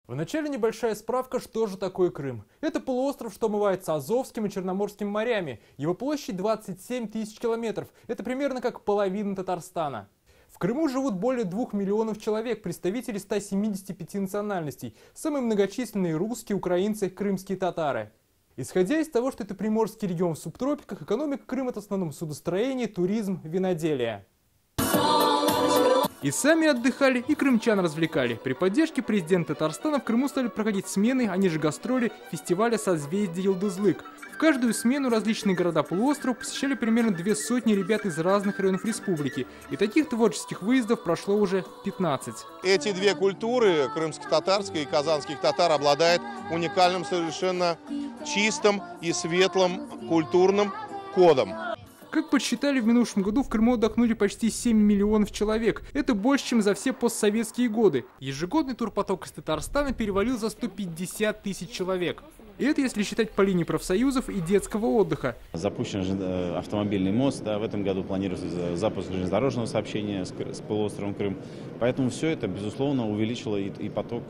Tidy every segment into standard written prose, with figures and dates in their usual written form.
Вначале небольшая справка, что же такое Крым. Это полуостров, что омывается Азовским и Черноморским морями. Его площадь 27 тысяч километров. Это примерно как половина Татарстана. В Крыму живут более 2 миллионов человек, представители 175 национальностей. Самые многочисленные русские, украинцы, крымские татары. Исходя из того, что это приморский регион в субтропиках, экономика Крыма – это в основном судостроение, туризм, виноделие. И сами отдыхали, и крымчан развлекали. При поддержке президента Татарстана в Крыму стали проходить смены, они же гастроли, фестиваля «Созвездие Йылдызлык». В каждую смену различные города полуострова посещали примерно 200 ребят из разных районов республики. И таких творческих выездов прошло уже 15. Эти две культуры, крымско-татарская и казанских татар, обладают уникальным, совершенно чистым и светлым культурным кодом. Как подсчитали, в минувшем году в Крыму отдохнули почти 7 миллионов человек. Это больше, чем за все постсоветские годы. Ежегодный турпоток из Татарстана перевалил за 150 тысяч человек. И это если считать по линии профсоюзов и детского отдыха. Запущен автомобильный мост, в этом году планируется запуск железнодорожного сообщения с полуостровом Крым. Поэтому все это, безусловно, увеличило и поток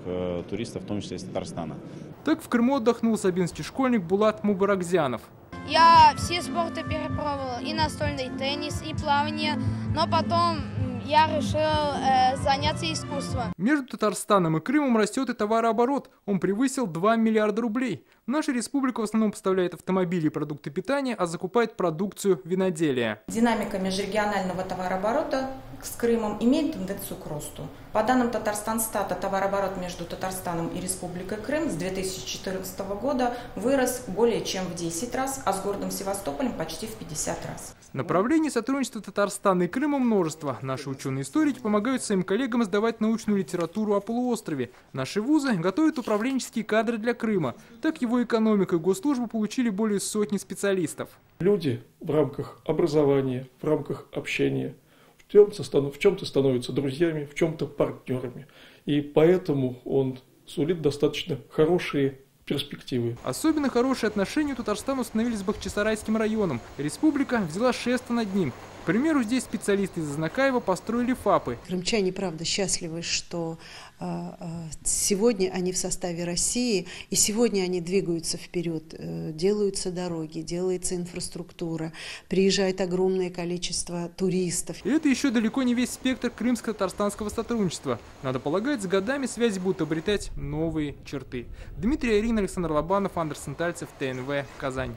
туристов, в том числе из Татарстана. Так в Крыму отдохнул сабинский школьник Булат Мубаракзянов. Я все спорты перепробовал, и настольный теннис, и плавание, но потом я решил заняться искусством. Между Татарстаном и Крымом растет и товарооборот. Он превысил 2 миллиарда рублей. Наша республика в основном поставляет автомобили и продукты питания, а закупает продукцию виноделия. Динамика межрегионального товарооборота с Крымом имеет тенденцию к росту. По данным Татарстанстата, товарооборот между Татарстаном и Республикой Крым с 2014 года вырос более чем в 10 раз, а с городом Севастополем почти в 50 раз. Направлений сотрудничества Татарстана и Крыма множество. Наши ученые-историки помогают своим коллегам сдавать научную литературу о полуострове. Наши вузы готовят управленческие кадры для Крыма. Так его экономика и госслужба получили более сотни специалистов. Люди в рамках образования, в рамках общения в чем-то становятся друзьями, в чем-то партнерами. И поэтому он сулит достаточно хорошие перспективы. Особенно хорошие отношения у Татарстана установились с Бахчисарайским районом. Республика взяла шество над ним. К примеру, здесь специалисты из Азнакаева построили ФАПы. Крымчане, правда, счастливы, что сегодня они в составе России, и сегодня они двигаются вперед. Делаются дороги, делается инфраструктура, приезжает огромное количество туристов. И это еще далеко не весь спектр крымско-татарстанского сотрудничества. Надо полагать, с годами связи будут обретать новые черты. Дмитрий Арин, Александр Лобанов, Андерсон Тальцев, ТНВ, Казань.